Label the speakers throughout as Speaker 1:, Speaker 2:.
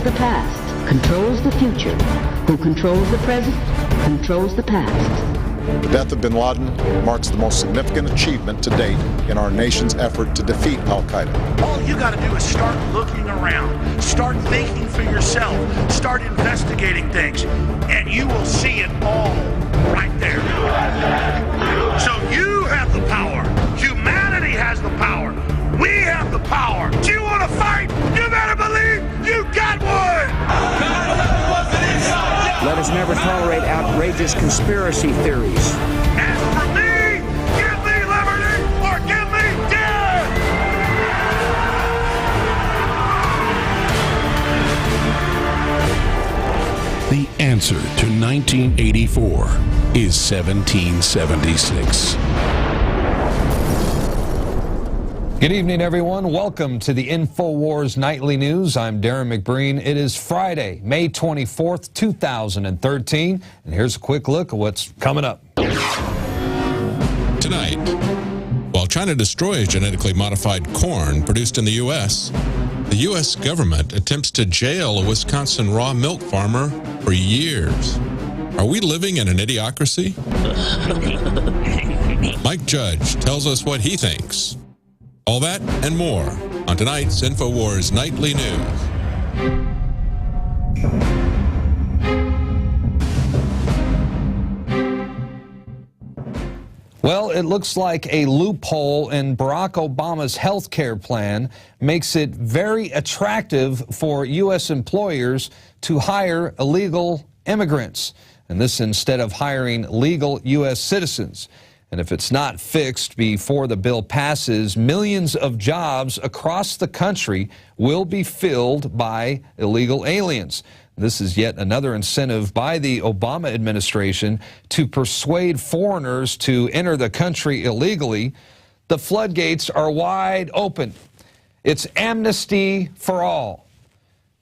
Speaker 1: the past controls the future. Who controls the present controls the past.
Speaker 2: The death of bin Laden marks the most significant achievement to date in our nation's effort to defeat al-Qaeda.
Speaker 3: All you got to do is start looking around, start thinking for yourself, start investigating things, and you will see it all right there. So you have the power. Humanity has the power. We have the power. Do you want to fight? You better believe you got one.
Speaker 4: Let us never tolerate outrageous conspiracy theories.
Speaker 3: As for me, give me liberty or give me death!
Speaker 5: The answer to 1984 is 1776.
Speaker 6: Good evening, everyone. Welcome to the Infowars Nightly News. I'm Darren McBreen. It is Friday, May 24th, 2013, and here's a quick look at what's coming up.
Speaker 7: Tonight, while China destroys genetically modified corn produced in the U.S., the U.S. government attempts to jail a Wisconsin raw milk farmer for years. Are we living in an idiocracy? Mike Judge tells us what he thinks. All that and more on tonight's Infowars Nightly News.
Speaker 6: Well, it looks like a loophole in Barack Obama's health care plan makes it very attractive for U.S. employers to hire illegal immigrants, and this instead of hiring legal U.S. citizens. And if it's not fixed before the bill passes, millions of jobs across the country will be filled by illegal aliens. This is yet another incentive by the Obama administration to persuade foreigners to enter the country illegally. The floodgates are wide open. It's amnesty for all.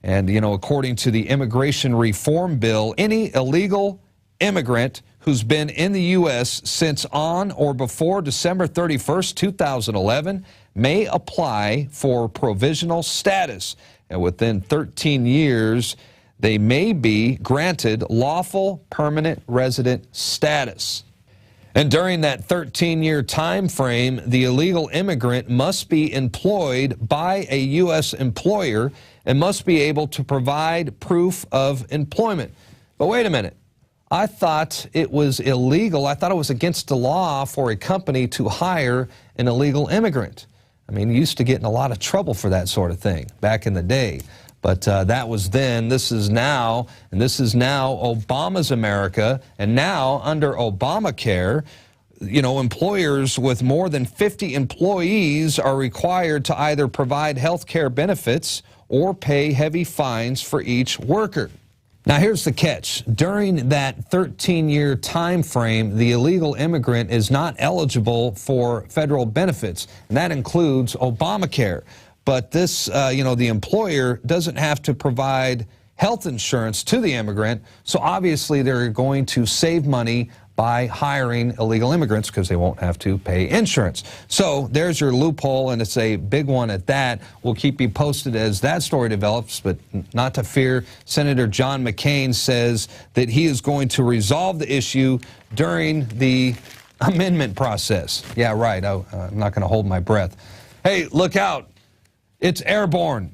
Speaker 6: And, you know, according to the immigration reform bill, any illegal immigrant who's been in the U.S. since on or before December 31st, 2011, may apply for provisional status. And within 13 years, they may be granted lawful permanent resident status. And during that 13-year time frame, the illegal immigrant must be employed by a U.S. employer and must be able to provide proof of employment. But wait a minute. I thought it was illegal. I thought it was against the law for a company to hire an illegal immigrant. I mean, you used to get in a lot of trouble for that sort of thing back in the day. But that was then. This is now. And this is now Obama's America. And now, under Obamacare, you know, employers with more than 50 employees are required to either provide health care benefits or pay heavy fines for each worker. Now, here's the catch. During that 13-year time frame, the illegal immigrant is not eligible for federal benefits, and that includes Obamacare. But this, you know, the employer doesn't have to provide health insurance to the immigrant, so obviously they're going to save money by hiring illegal immigrants because they won't have to pay insurance. So there's your loophole, and it's a big one at that. We'll keep you posted as that story develops, but not to fear. Senator John McCain says that he is going to resolve the issue during the amendment process. Yeah, right. I'm not going to hold my breath. Hey, look out. It's airborne.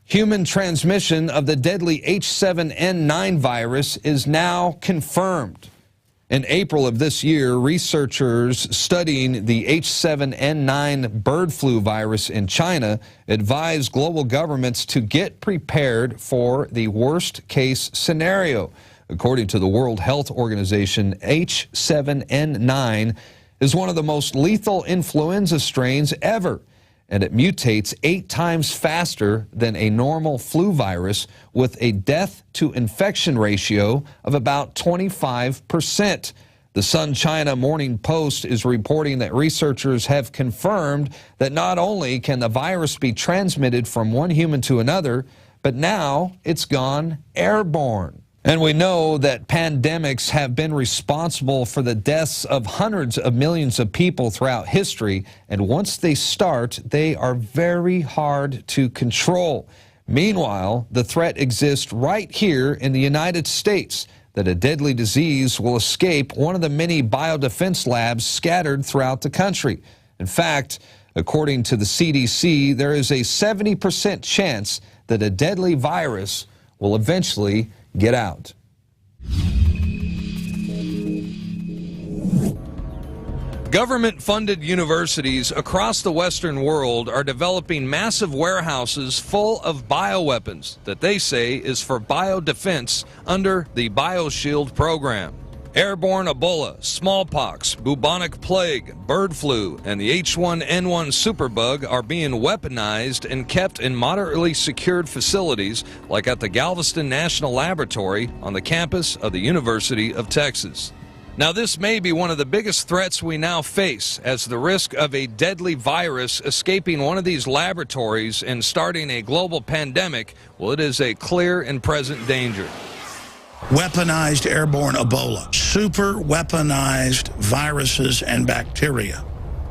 Speaker 6: Human transmission of the deadly H7N9 virus is now confirmed. In April of this year, researchers studying the H7N9 bird flu virus in China advised global governments to get prepared for the worst-case scenario. According to the World Health Organization, H7N9 is one of the most lethal influenza strains ever, and it mutates 8 times faster than a normal flu virus with a death-to-infection ratio of about 25%. The Sun China Morning Post is reporting that researchers have confirmed that not only can the virus be transmitted from one human to another, but now it's gone airborne. And we know that pandemics have been responsible for the deaths of hundreds of millions of people throughout history, and once they start, they are very hard to control. Meanwhile, the threat exists right here in the United States that a deadly disease will escape one of the many biodefense labs scattered throughout the country. In fact, according to the CDC, there is a 70% chance that a deadly virus will eventually get out. Government-funded universities across the Western world are developing massive warehouses full of bioweapons that they say is for biodefense under the BioShield program. Airborne Ebola, smallpox, bubonic plague, bird flu, and the H1N1 superbug are being weaponized and kept in moderately secured facilities like at the Galveston National Laboratory on the campus of the University of Texas. Now, this may be one of the biggest threats we now face, as the risk of a deadly virus escaping one of these laboratories and starting a global pandemic, well, it is a clear and present danger.
Speaker 8: Weaponized airborne Ebola, super weaponized viruses and bacteria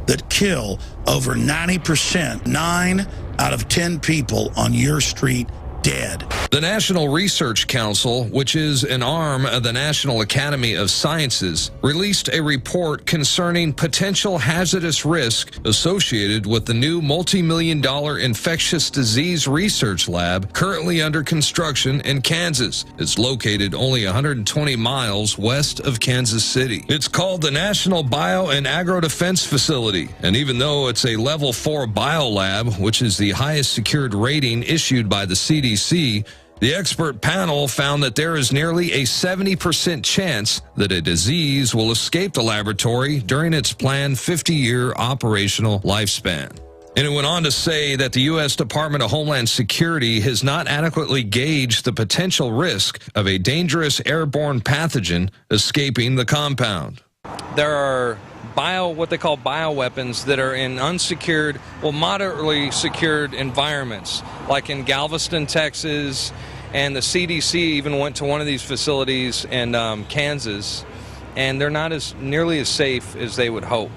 Speaker 8: that kill over 90%, 9 out of 10 people on your street dead. The National Research Council, which is an arm of the National Academy of Sciences, released a report concerning potential hazardous risk associated with the new multi-million-dollar infectious disease research lab currently under construction in Kansas. It's located only 120 miles west of Kansas City. It's called the National Bio and Agro Defense Facility, and even though it's a level 4 biolab, which is the highest secured rating issued by the CDC, the expert panel found that there is nearly a 70% chance that a disease will escape the laboratory during its planned 50-year operational lifespan. And it went on to say that the U.S. Department of Homeland Security has not adequately gauged the potential risk of a dangerous airborne pathogen escaping the compound.
Speaker 6: There are what they call bioweapons that are in unsecured, well, moderately secured environments, like in Galveston, Texas, and the CDC even went to one of these facilities in Kansas, and they're not nearly as safe as they would hope.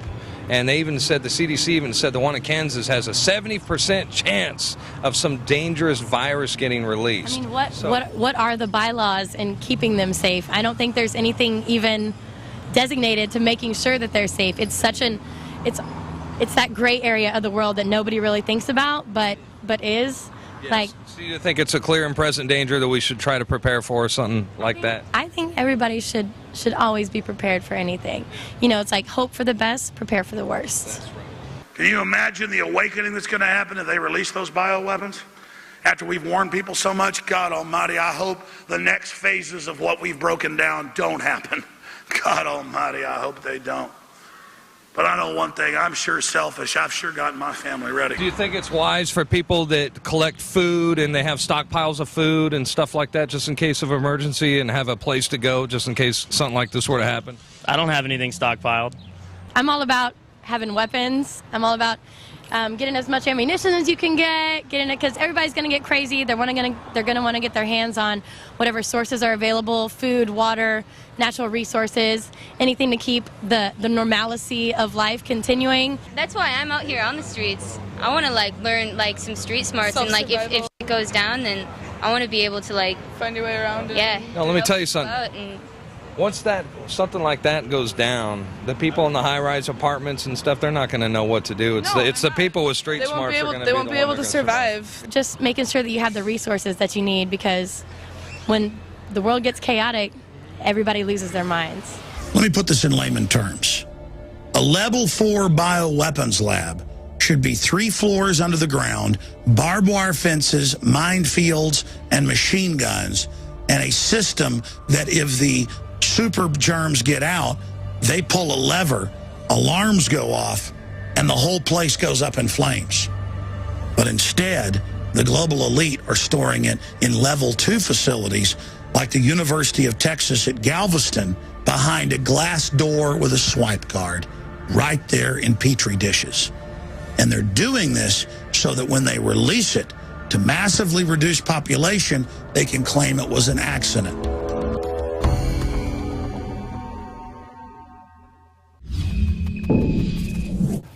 Speaker 6: And they even said, the CDC even said the one in Kansas has a 70% chance of some dangerous virus getting released.
Speaker 9: I mean, what are the bylaws in keeping them safe? I don't think there's anything even designated to making sure that they're safe. It's such it's that gray area of the world that nobody really thinks about, but is.
Speaker 6: Yes.
Speaker 9: Like,
Speaker 6: so you think it's a clear and present danger that we should try to prepare for, something like that?
Speaker 9: I think everybody should always be prepared for anything. You know, it's like hope for the best, prepare for the worst.
Speaker 6: That's right.
Speaker 3: Can you imagine the awakening that's going to happen if they release those bioweapons? After we've warned people so much, God Almighty, I hope the next phases of what we've broken down don't happen. God Almighty, I hope they don't. But I know one thing, I'm sure selfish. I've sure gotten my family ready.
Speaker 6: Do you think it's wise for people that collect food and they have stockpiles of food and stuff like that just in case of emergency and have a place to go just in case something like this were to happen?
Speaker 10: I don't have anything stockpiled.
Speaker 9: I'm all about having weapons. I'm all about getting as much ammunition as you can getting it, because everybody's going to get crazy. They're going to want to get their hands on whatever sources are available: food, water, natural resources, anything to keep the normalcy of life continuing.
Speaker 11: That's why I'm out here on the streets. I want to learn some street smarts, and if it goes down, then I want to be able to
Speaker 12: find your way around.
Speaker 11: Yeah.
Speaker 6: Now, let me tell you something. Once something like that goes down, the people in the high-rise apartments and stuff, they're not going to know what to do. It's the people with street smarts who are going to
Speaker 12: They won't be able to survive.
Speaker 9: Just making sure that you have the resources that you need, because when the world gets chaotic, everybody loses their minds.
Speaker 8: Let me put this in layman terms. A level 4 bioweapons lab should be 3 floors under the ground, barbed wire fences, minefields, and machine guns, and a system that if the super germs get out, they pull a lever, alarms go off, and the whole place goes up in flames. But instead, the global elite are storing it in level 2 facilities like the University of Texas at Galveston, behind a glass door with a swipe card, right there in Petri dishes. And they're doing this so that when they release it to massively reduce population, they can claim it was an accident.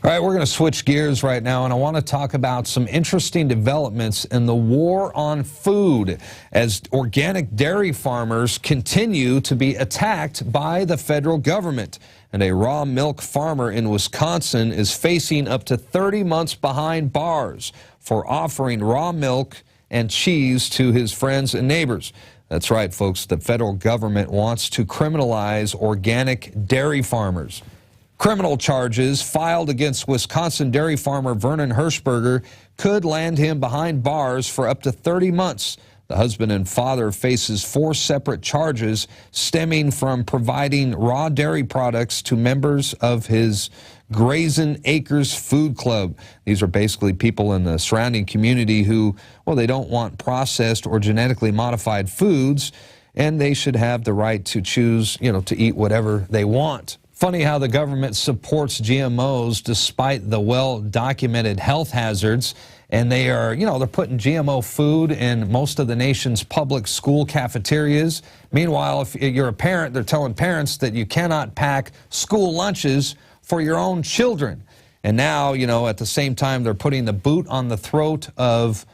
Speaker 6: All right, All right, we're going to switch gears right now, and I want to talk about some interesting developments in the war on food as organic dairy farmers continue to be attacked by the federal government. And a raw milk farmer in Wisconsin is facing up to 30 months behind bars for offering raw milk and cheese to his friends and neighbors. That's right, folks. The federal government wants to criminalize organic dairy farmers. Criminal charges filed against Wisconsin dairy farmer Vernon Hershberger could land him behind bars for up to 30 months. The husband and father faces 4 separate charges stemming from providing raw dairy products to members of his Grazing Acres Food Club. These are basically people in the surrounding community who, well, they don't want processed or genetically modified foods, and they should have the right to choose, to eat whatever they want. Funny how the government supports GMOs despite the well-documented health hazards, and they are, they're putting GMO food in most of the nation's public school cafeterias. Meanwhile, if you're a parent, they're telling parents that you cannot pack school lunches for your own children. And now, at the same time, they're putting the boot on the throat of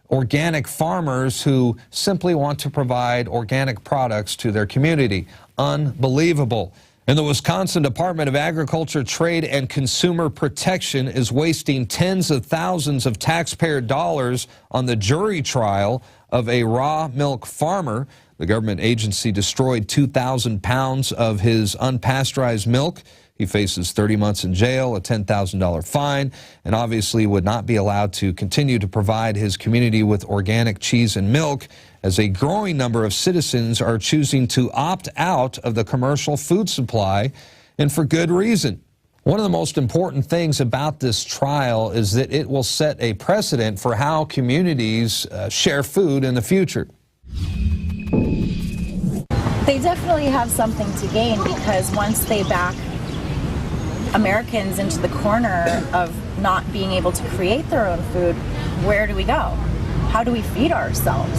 Speaker 6: organic farmers who simply want to provide organic products to their community. Unbelievable. And the Wisconsin Department of Agriculture, Trade, and Consumer Protection is wasting tens of thousands of taxpayer dollars on the jury trial of a raw milk farmer. The government agency destroyed 2,000 pounds of his unpasteurized milk. He faces 30 months in jail, a $10,000 fine, and obviously would not be allowed to continue to provide his community with organic cheese and milk, as a growing number of citizens are choosing to opt out of the commercial food supply, and for good reason. One of the most important things about this trial is that it will set a precedent for how communities share food in the future.
Speaker 13: They definitely have something to gain, because once they back Americans into the corner of not being able to create their own food, where do we go? How do we feed ourselves?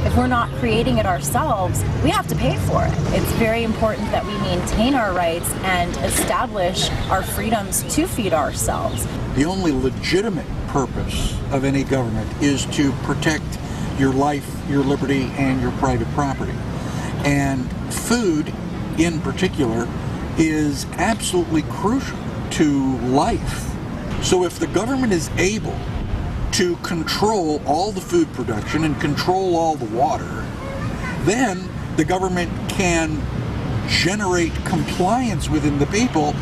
Speaker 13: If we're not creating it ourselves, we have to pay for it. It's very important that we maintain our rights and establish our freedoms to feed ourselves.
Speaker 14: The only legitimate purpose of any government is to protect your life, your liberty, and your private property. And food, in particular, is absolutely crucial to life. So if the government is able to control all the food production and control all the water, then the government can generate compliance within the people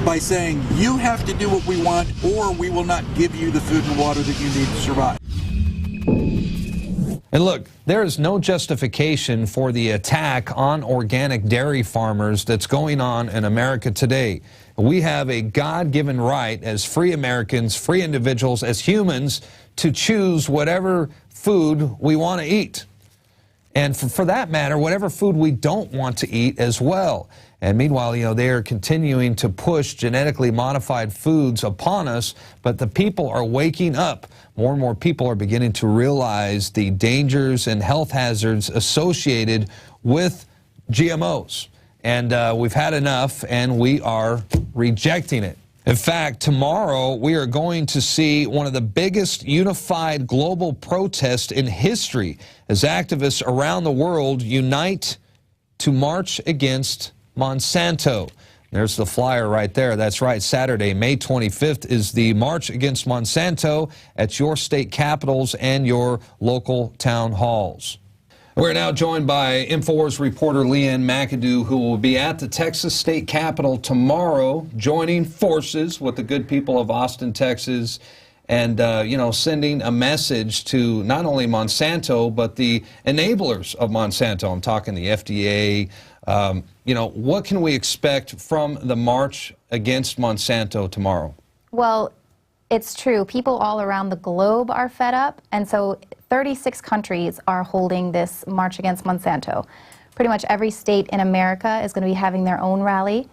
Speaker 14: by saying, you have to do what we want, or we will not give you the food and water that you need to survive.
Speaker 6: And look, there is no justification for the attack on organic dairy farmers that's going on in America today. We have a God-given right as free Americans, free individuals, as humans, to choose whatever food we want to eat. And for that matter, whatever food we don't want to eat as well. And meanwhile, they are continuing to push genetically modified foods upon us, but the people are waking up. More and more people are beginning to realize the dangers and health hazards associated with GMOs. And we've had enough, and we are rejecting it. In fact, tomorrow we are going to see one of the biggest unified global protests in history as activists around the world unite to march against Monsanto. There's the flyer right there. That's right. Saturday, May 25th is the March Against Monsanto at your state capitals and your local town halls. We're now joined by Infowars reporter Leanne McAdoo, who will be at the Texas State Capitol tomorrow, joining forces with the good people of Austin, Texas, and, sending a message to not only Monsanto, but the enablers of Monsanto. I'm talking the FDA. What can we expect from the March Against Monsanto tomorrow?
Speaker 15: Well, it's true. People all around the globe are fed up, and so 36 countries are holding this March Against Monsanto. Pretty much every state in America is going to be having their own rally.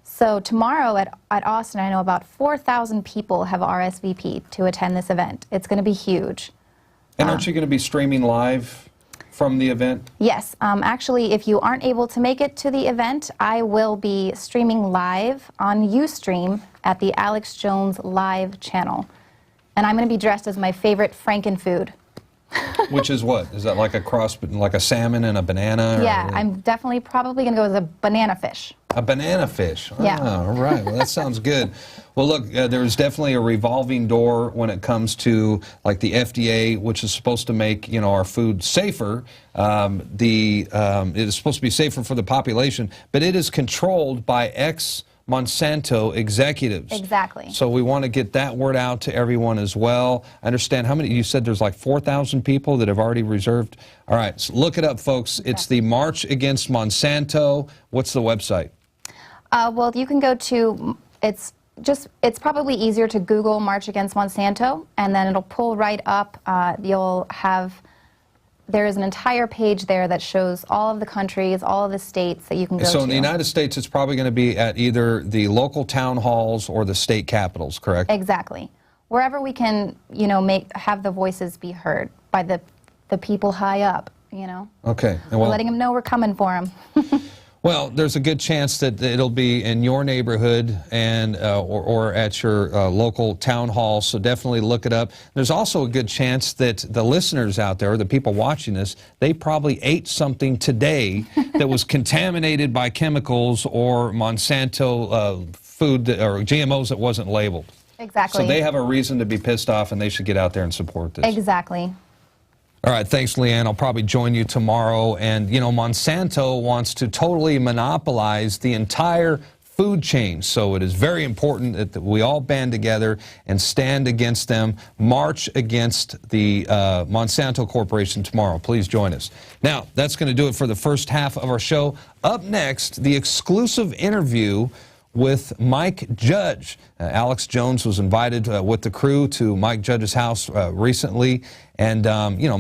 Speaker 15: So tomorrow at Austin, I know about 4,000 people have RSVP'd to attend this event. It's going to be huge.
Speaker 6: And aren't you going to be streaming live? from the event?
Speaker 15: Yes. Actually, if you aren't able to make it to the event, I will be streaming live on Ustream at the Alex Jones Live channel. And I'm going to be dressed as my favorite Frankenfood.
Speaker 6: Which is what? Is that like a cross, like a salmon and a banana?
Speaker 15: Yeah,
Speaker 6: or?
Speaker 15: I'm definitely probably going to go with a banana fish.
Speaker 6: A banana fish.
Speaker 15: Yeah.
Speaker 6: Oh, all right. Well, that sounds good. Well, look, there's definitely a revolving door when it comes to like the FDA, which is supposed to make our food safer. It is supposed to be safer for the population, but it is controlled by Monsanto executives.
Speaker 15: Exactly.
Speaker 6: So we want to get that word out to everyone as well. I understand how many, you said there's like 4,000 people that have already reserved. All right, so look it up, folks. Okay. It's the March Against Monsanto. What's the website?
Speaker 15: Well, you can go to, it's probably easier to Google March Against Monsanto, and then it'll pull right up. There is an entire page there that shows all of the countries, all of the states that you can go to.
Speaker 6: So in the United States, it's probably going to be at either the local town halls or the state capitals, correct?
Speaker 15: Exactly. Wherever we can, have the voices be heard by the people high up,
Speaker 6: Okay.
Speaker 15: We're letting them know we're coming for them.
Speaker 6: Well, there's a good chance that it'll be in your neighborhood and or at your local town hall, so definitely look it up. There's also a good chance that the listeners out there, the people watching this, they probably ate something today that was contaminated by chemicals or Monsanto food or GMOs that wasn't labeled.
Speaker 15: Exactly.
Speaker 6: So they have a reason to be pissed off, and they should get out there and support this.
Speaker 15: Exactly.
Speaker 6: All right, thanks, Leanne. I'll probably join you tomorrow. And, Monsanto wants to totally monopolize the entire food chain. So it is very important that we all band together and stand against them, march against the Monsanto Corporation tomorrow. Please join us. Now, that's going to do it for the first half of our show. Up next, the exclusive interview with Mike Judge. Alex Jones was invited with the crew to Mike Judge's house recently. And,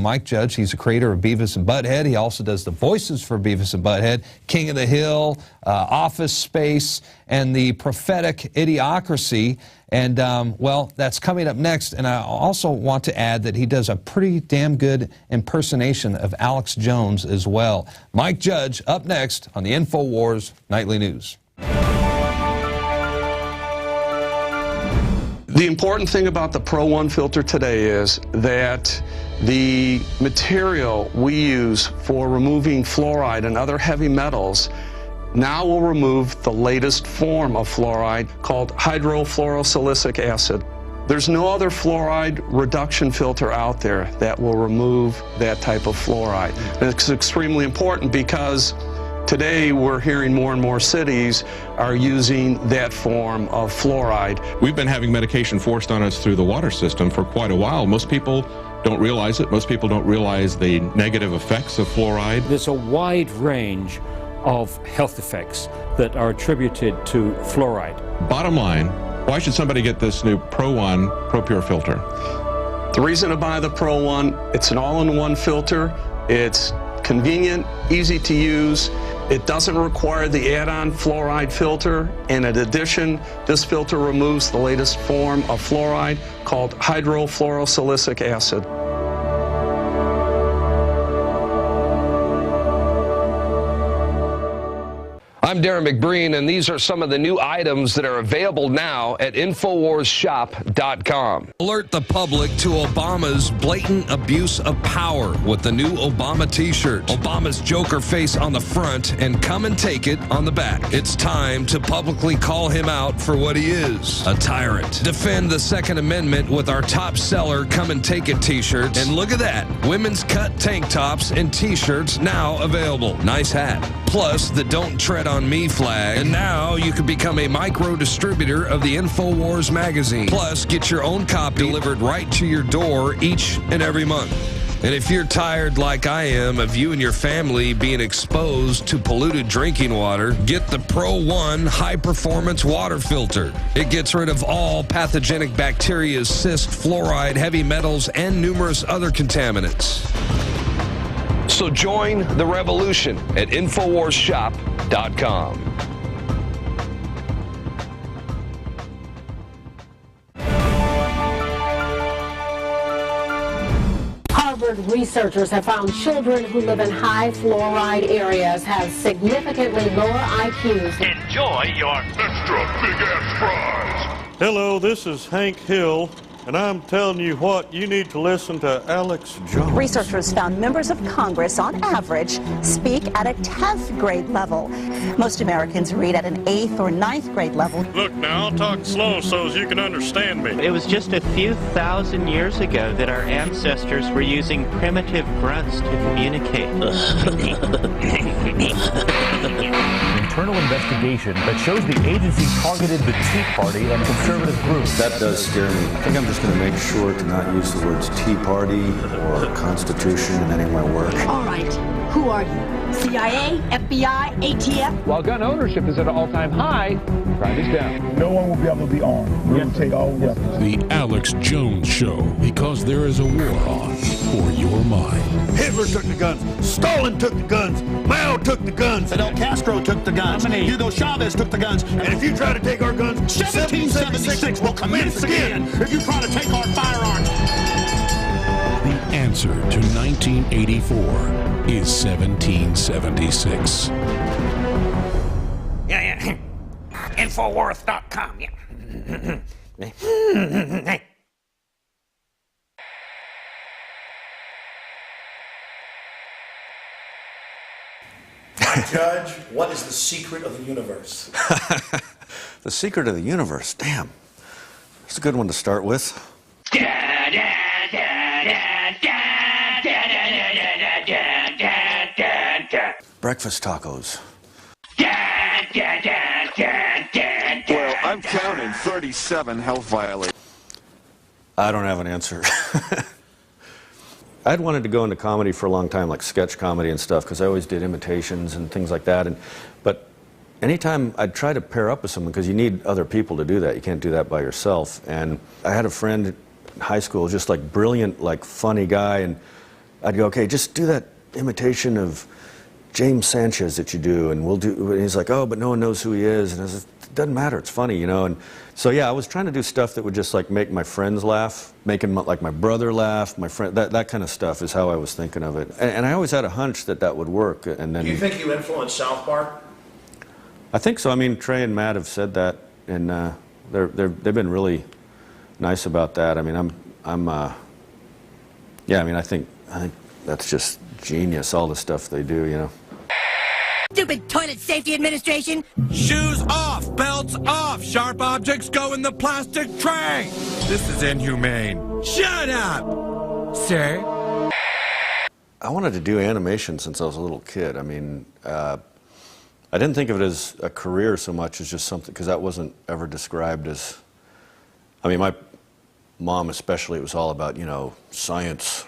Speaker 6: Mike Judge, he's a creator of Beavis and Butthead. He also does the voices for Beavis and Butthead, King of the Hill, Office Space, and the prophetic Idiocracy. And, that's coming up next. And I also want to add that he does a pretty damn good impersonation of Alex Jones as well. Mike Judge up next on the Infowars Nightly News.
Speaker 16: The important thing about the Pro One filter today is that the material we use for removing fluoride and other heavy metals now will remove the latest form of fluoride called hydrofluorosilicic acid. There's no other fluoride reduction filter out there that will remove that type of fluoride. And it's extremely important because today we're hearing more and more cities are using that form of fluoride.
Speaker 7: We've been having medication forced on us through the water system for quite a while. Most people don't realize it. Most people don't realize the negative effects of fluoride.
Speaker 4: There's a wide range of health effects that are attributed to fluoride.
Speaker 7: Bottom line, why should somebody get this new Pro One ProPure filter?
Speaker 16: The reason to buy the Pro One, it's an all-in-one filter. It's convenient, easy to use. It doesn't require the add-on fluoride filter, and in addition, this filter removes the latest form of fluoride called hydrofluorosilicic acid.
Speaker 6: I'm Darren McBreen, and these are some of the new items that are available now at InfoWarsShop.com. Alert the public to Obama's blatant abuse of power with the new Obama t-shirt. Obama's Joker face on the front and come and take it on the back. It's time to publicly call him out for what he is, a tyrant. Defend the Second Amendment with our top seller Come and Take It t-shirts. And look at that, women's cut tank tops and t-shirts now available. Nice hat. Plus the Don't Tread on Me flag. And now you can become a micro distributor of the Infowars magazine. Plus, get your own copy delivered right to your door each and every month. And if you're tired like I am of you and your family being exposed to polluted drinking water, get the Pro One high performance water filter. It gets rid of all pathogenic bacteria, cyst, fluoride, heavy metals, and numerous other contaminants. So join the revolution at InfoWarsShop.com.
Speaker 17: Our Harvard researchers have found children who live in high fluoride areas have significantly lower IQs.
Speaker 3: Enjoy your extra big-ass fries.
Speaker 18: Hello, this is Hank Hill, and I'm telling you what, you need to listen to Alex Jones.
Speaker 19: Researchers found members of Congress, on average, speak at a 10th grade level. Most Americans read at an 8th or 9th grade level.
Speaker 18: Look now, I'll talk slow so as you can understand me.
Speaker 20: It was just a few thousand years ago that our ancestors were using primitive grunts to communicate.
Speaker 21: Internal investigation that shows the agency targeted the Tea Party and conservative groups.
Speaker 22: That does scare me. I think I'm just going to make sure to not use the words Tea Party or Constitution in any of my work.
Speaker 17: All right, who are you? CIA, FBI, ATF?
Speaker 21: While gun ownership is at an all-time high, crime is down.
Speaker 23: No one will be able to be armed. We will take all weapons.
Speaker 5: The Alex Jones Show, because there is a war on for your mind.
Speaker 3: Hitler took the guns. Stalin took the guns. Mao took the guns.
Speaker 8: Fidel Castro took the guns. Hugo Chavez took the guns.
Speaker 3: And if you try to take our guns,
Speaker 8: 1776 will commence again if you try to take our firearms.
Speaker 5: The answer to 1984 is 1776.
Speaker 24: Yeah. Infowars.com, yeah.
Speaker 25: Judge, what is the secret of the universe?
Speaker 22: The secret of the universe, damn. That's a good one to start with. Breakfast tacos.
Speaker 26: Well, I'm counting 37 health violations.
Speaker 22: I don't have an answer. I'd wanted to go into comedy for a long time, like sketch comedy and stuff, because I always did imitations and things like that. But anytime I'd try to pair up with someone, because you need other people to do that. You can't do that by yourself. And I had a friend in high school, just like brilliant, like funny guy, and I'd go, okay, just do that imitation of James Sanchez that you do, and we'll do. And he's like, oh, but no one knows who he is, and I said, it doesn't matter, it's funny, you know. And so yeah, I was trying to do stuff that would just like make my friends laugh, making like my brother laugh, my friend, that kind of stuff is how I was thinking of it. And I always had a hunch that that would work. And then
Speaker 25: do you think you influenced South Park?
Speaker 22: I think so. I mean, Trey and Matt have said that, and they've been really nice about that. I mean, yeah. I mean, I think that's just genius. All the stuff they do, you know.
Speaker 27: Stupid Toilet Safety Administration!
Speaker 28: Shoes off! Belts off! Sharp objects go in the plastic tray! This is inhumane. Shut up, sir.
Speaker 22: I wanted to do animation since I was a little kid. I mean, I didn't think of it as a career so much as just something, because that wasn't ever described as, I mean, my mom especially, it was all about, you know, science.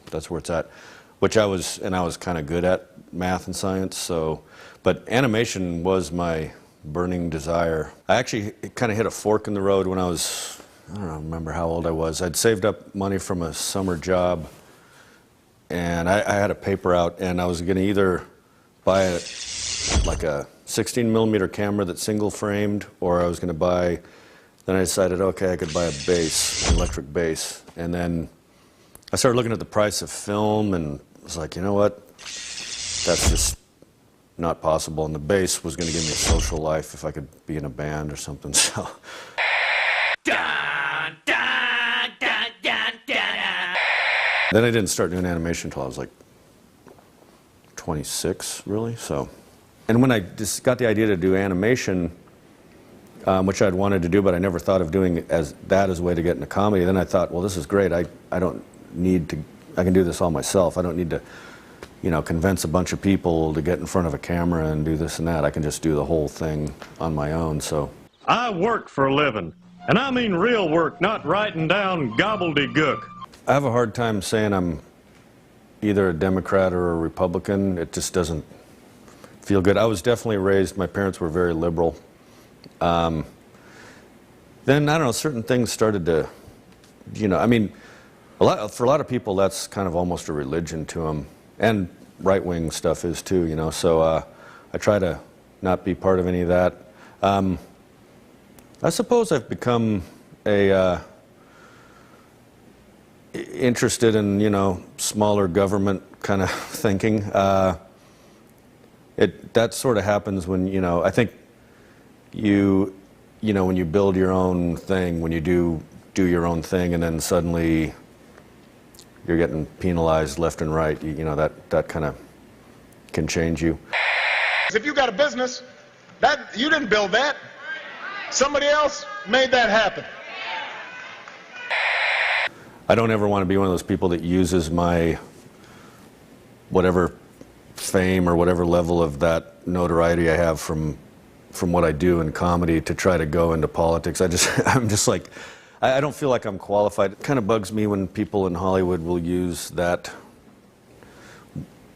Speaker 22: That's where it's at, which I was kind of good at math and science, so, but animation was my burning desire. I actually kind of hit a fork in the road when I was, I don't remember how old I was. I'd saved up money from a summer job, and I had a paper out, and I was going to either buy like a 16mm camera that's single framed, or I was going to buy, then I decided, okay, I could buy a bass, an electric bass, and then I started looking at the price of film and was like, you know what, that's just not possible, and the bass was going to give me a social life if I could be in a band or something, so. Then I didn't start doing animation until I was like 26, really, so. And when I just got the idea to do animation, which I'd wanted to do, but I never thought of doing as a way to get into comedy, then I thought, well, this is great. I don't need to, I can do this all myself. I don't need to, you know, convince a bunch of people to get in front of a camera and do this and that. I can just do the whole thing on my own, so.
Speaker 18: I work for a living, and I mean real work, not writing down gobbledygook.
Speaker 22: I have a hard time saying I'm either a Democrat or a Republican. It just doesn't feel good. I was definitely raised, my parents were very liberal. Then, I don't know, certain things started to, you know, I mean, for a lot of people, that's kind of almost a religion to them. And right-wing stuff is too, you know, so I try to not be part of any of that. I suppose I've become a, interested in, you know, smaller government kind of thinking. That sort of happens when, you know, I think you know, when you build your own thing, when you do your own thing, and then suddenly you're getting penalized left and right, you know, that kind of can change you.
Speaker 1: If you got a business, that you didn't build that. Somebody else made that happen.
Speaker 22: I don't ever want to be one of those people that uses my whatever fame or whatever level of that notoriety I have from what I do in comedy to try to go into politics. I'm just like, I don't feel like I'm qualified. It kind of bugs me when people in Hollywood will use that,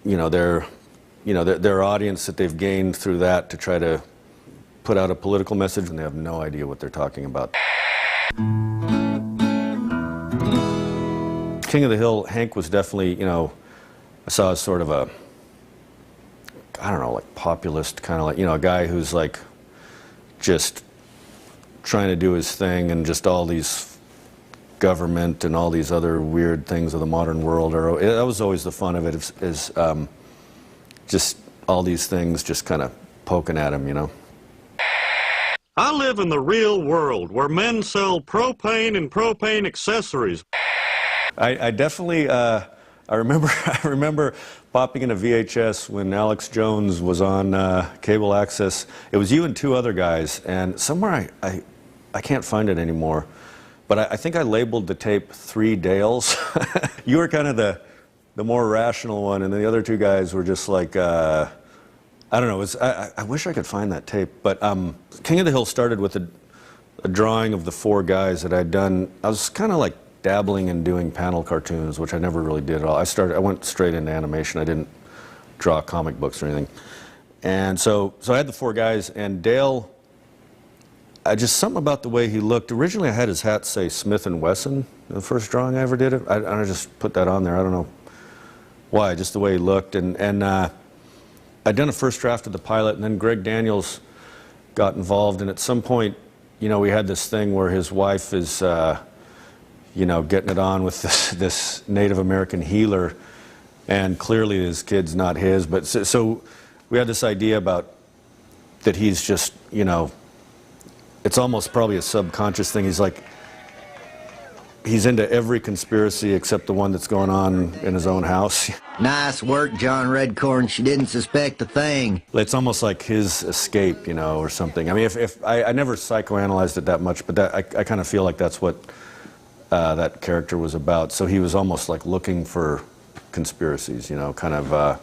Speaker 22: you know, their audience that they've gained through that to try to put out a political message, and they have no idea what they're talking about. King of the Hill, Hank was definitely, you know, I saw as sort of a, I don't know, like populist, kind of like, you know, a guy who's like just trying to do his thing, and just all these government and all these other weird things of the modern world. That was always the fun of it, is just all these things just kind of poking at him, you know.
Speaker 18: I live in the real world where men sell propane and propane accessories.
Speaker 22: I definitely, I remember popping in a VHS when Alex Jones was on cable access. It was you and two other guys, and somewhere I can't find it anymore, but I think I labeled the tape 3 Dales. You were kind of the more rational one, and the other two guys were just like, I don't know. I wish I could find that tape, but King of the Hill started with a drawing of the 4 guys that I'd done. I was kind of like dabbling in doing panel cartoons, which I never really did at all. I went straight into animation. I didn't draw comic books or anything. And so I had the 4 guys, and Dale, just something about the way he looked. Originally I had his hat say Smith & Wesson, the first drawing I ever did. I just put that on there. I don't know why, just the way he looked. And I'd done a first draft of the pilot, and then Greg Daniels got involved, and at some point, you know, we had this thing where his wife is, you know, getting it on with this Native American healer, and clearly his kid's not his, but so we had this idea about that he's just, you know, it's almost probably a subconscious thing. He's like, he's into every conspiracy except the one that's going on in his own house.
Speaker 2: Nice work, John Redcorn. She didn't suspect a thing.
Speaker 22: It's almost like his escape, you know, or something. I mean, if I never psychoanalyzed it that much, but I kind of feel like that's what that character was about. So he was almost like looking for conspiracies, you know, kind of,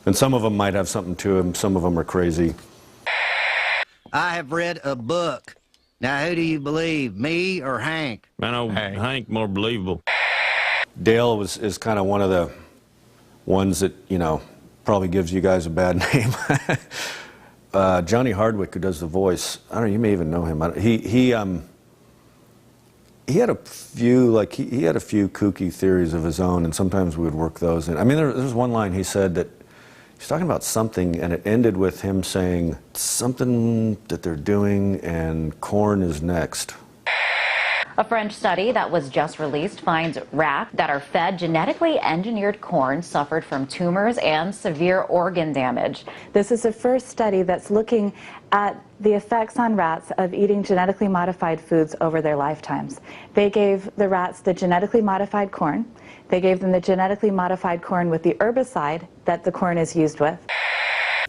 Speaker 22: and some of them might have something to him, some of them are crazy.
Speaker 2: I have read a book. Now, who do you believe, me or Hank?
Speaker 18: I know Hank more believable.
Speaker 22: Dale is kind of one of the ones that, you know, probably gives you guys a bad name. Johnny Hardwick, who does the voice, I don't know, you may even know him. He had a few, like, he had a few kooky theories of his own, and sometimes we would work those in. I mean, there was one line he said that he's talking about something, and it ended with him saying something that they're doing, and corn is next.
Speaker 9: A French study that was just released finds rats that are fed genetically engineered corn suffered from tumors and severe organ damage.
Speaker 10: This is the first study that's looking at the effects on rats of eating genetically modified foods over their lifetimes. They gave the rats the genetically modified corn. They gave them the genetically modified corn with the herbicide that the corn is used with.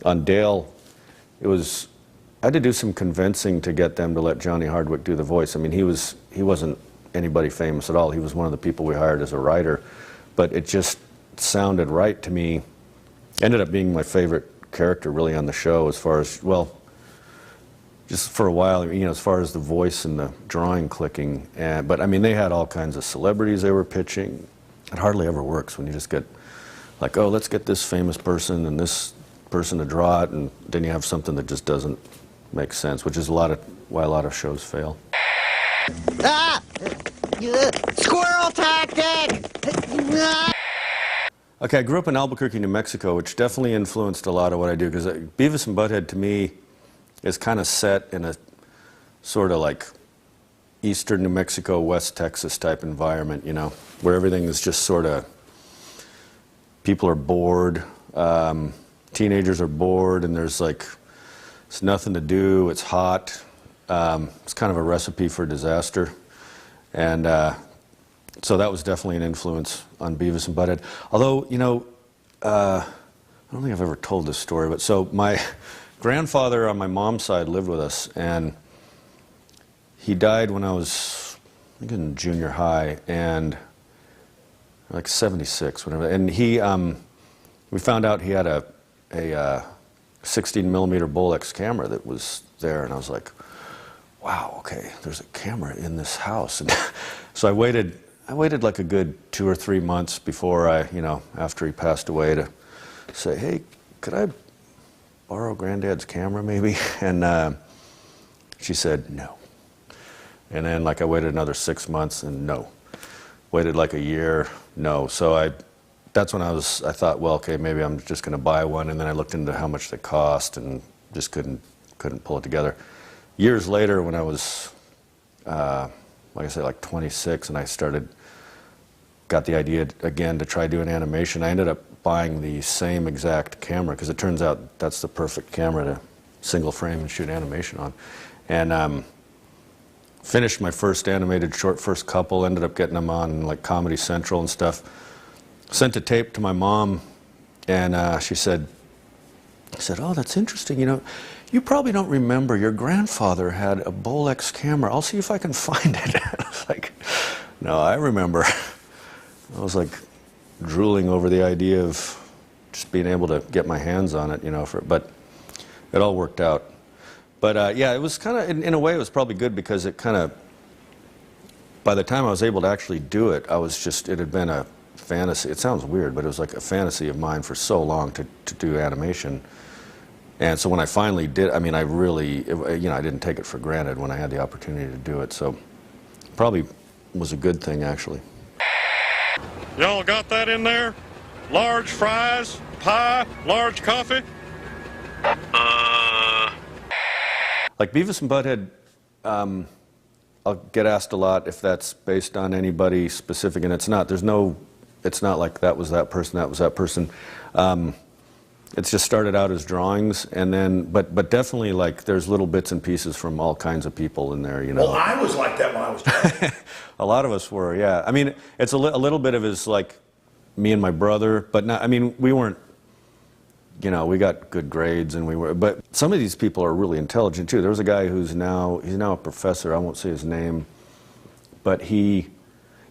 Speaker 22: On Dale, I had to do some convincing to get them to let Johnny Hardwick do the voice. I mean, he wasn't anybody famous at all. He was one of the people we hired as a writer, but it just sounded right to me. Ended up being my favorite character really on the show, as far as, well, just for a while, you know, as far as the voice and the drawing clicking. But I mean, they had all kinds of celebrities they were pitching. It hardly ever works when you just get like, oh, let's get this famous person and this person to draw it, and then you have something that just doesn't make sense, which is why a lot of shows fail.
Speaker 2: Ah! Squirrel tactic!
Speaker 22: Okay, I grew up in Albuquerque, New Mexico, which definitely influenced a lot of what I do, because Beavis and Butthead, to me, is kind of set in a sort of like eastern New Mexico, West Texas type environment, you know, where everything is just sort of, people are bored, teenagers are bored, and there's like, it's nothing to do, it's hot. It's kind of a recipe for disaster. And so that was definitely an influence on Beavis and Butthead. Although, you know, I don't think I've ever told this story, but so my grandfather on my mom's side lived with us, and he died when I was, I think, in junior high, and like 76, whatever. And he, we found out he had a 16 millimeter Bolex camera that was there, and I was like, wow, okay, there's a camera in this house. And so I waited like a good 2 or 3 months before I, you know, after he passed away, to say, hey, could I borrow Granddad's camera maybe? And she said no. And then like I waited another 6 months, and no. Waited like a year, no. So that's when I thought, well, okay, maybe I'm just going to buy one. And then I looked into how much they cost and just couldn't pull it together. Years later, when I was, like I said, like 26, and I got the idea again to try doing animation, I ended up buying the same exact camera, because it turns out that's the perfect camera to single frame and shoot animation on. And finished my first animated short, first couple, ended up getting them on like Comedy Central and stuff. Sent a tape to my mom, and she said, oh, that's interesting, you know, you probably don't remember, your grandfather had a Bolex camera. I'll see if I can find it. I was like, no, I remember. I was like drooling over the idea of just being able to get my hands on it, you know, but it all worked out. But yeah, it was kind of, in a way, it was probably good, because it kind of, by the time I was able to actually do it, it had been a fantasy. It sounds weird, but it was like a fantasy of mine for so long to do animation. And so when I finally did, I mean, I really, you know, I didn't take it for granted when I had the opportunity to do it. So probably was a good thing, actually.
Speaker 18: Y'all got that in there? Large fries, pie, large coffee?
Speaker 22: Like Beavis and Butthead, I'll get asked a lot if that's based on anybody specific, and it's not. It's not like that was that person, that was that person. It's just started out as drawings, and then, but definitely, like, there's little bits and pieces from all kinds of people in there, you know.
Speaker 25: Well, I was like that when I was drawing.
Speaker 22: A lot of us were, yeah. I mean, it's a little bit of his, like, me and my brother, but not, I mean, we weren't, you know, we got good grades, and but some of these people are really intelligent too. There was a guy he's now a professor, I won't say his name, but he's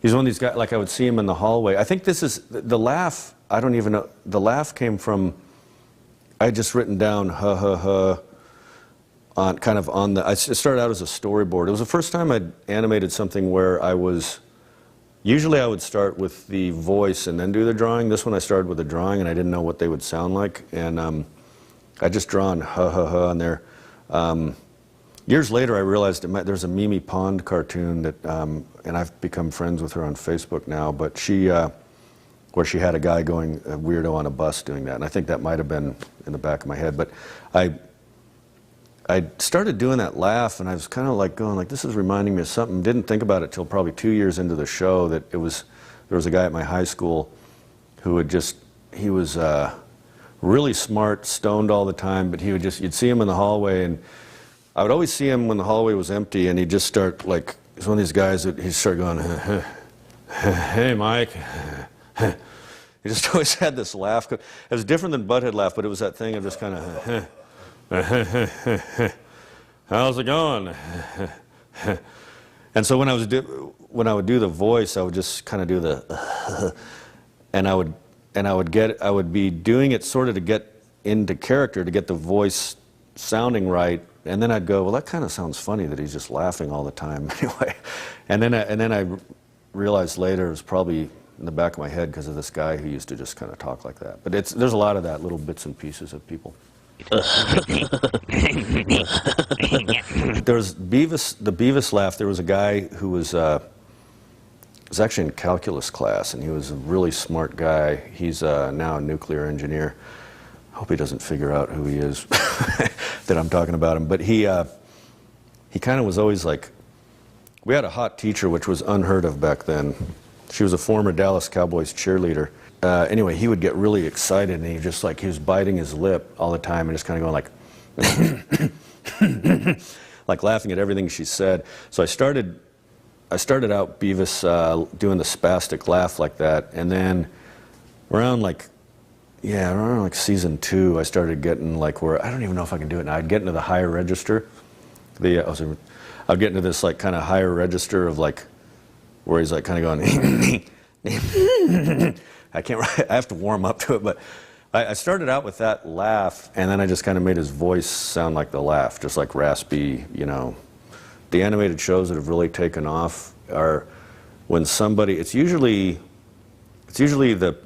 Speaker 22: one of these guys, like I would see him in the hallway. I think this is, the laugh, I don't even know, the laugh came from, I had just written down ha ha ha on kind of on the, it started out as a storyboard. It was the first time I'd animated something where usually I would start with the voice and then do the drawing. This one I started with the drawing, and I didn't know what they would sound like, and I just drawn ha ha ha on there. Years later I realized there's a Mimi Pond cartoon that, and I've become friends with her on Facebook now, but where she had a guy going a weirdo on a bus doing that, and I think that might have been in the back of my head, but I started doing that laugh, and I was kind of like going like, this is reminding me of something. Didn't think about it till probably 2 years into the show that there was a guy at my high school who he was really smart, stoned all the time, but you'd see him in the hallway, and I would always see him when the hallway was empty, and he'd just start like, he's one of these guys that he'd start going, hey Mike. He just always had this laugh. It was different than Butthead laugh, but it was that thing of just kind of, how's it going? And so when I would do the voice, I would just kind of do the, and I would be doing it sort of to get into character, to get the voice sounding right, and then I'd go, well, that kind of sounds funny that he's just laughing all the time anyway. And then I realized later it was probably in the back of my head because of this guy who used to just kind of talk like that. But there's a lot of that, little bits and pieces of people. There's the Beavis laugh. There was a guy who was actually in calculus class, and he was a really smart guy. He's now a nuclear engineer. I hope he doesn't figure out who he is that I'm talking about him. But he kind of was always like We had a hot teacher, which was unheard of back then. She was a former Dallas Cowboys cheerleader. Anyway, he would get really excited, and he was biting his lip all the time and just kind of going like, like laughing at everything she said. So I started out Beavis doing the spastic laugh like that, and then around season 2, I started getting like where I don't even know if I can do it now. I'd get into the higher register. I'd get into this like kind of higher register of like where he's like kind of going. I have to warm up to it, but I started out with that laugh, and then I just kind of made his voice sound like the laugh, just like raspy, you know. The animated shows that have really taken off are when it's usually the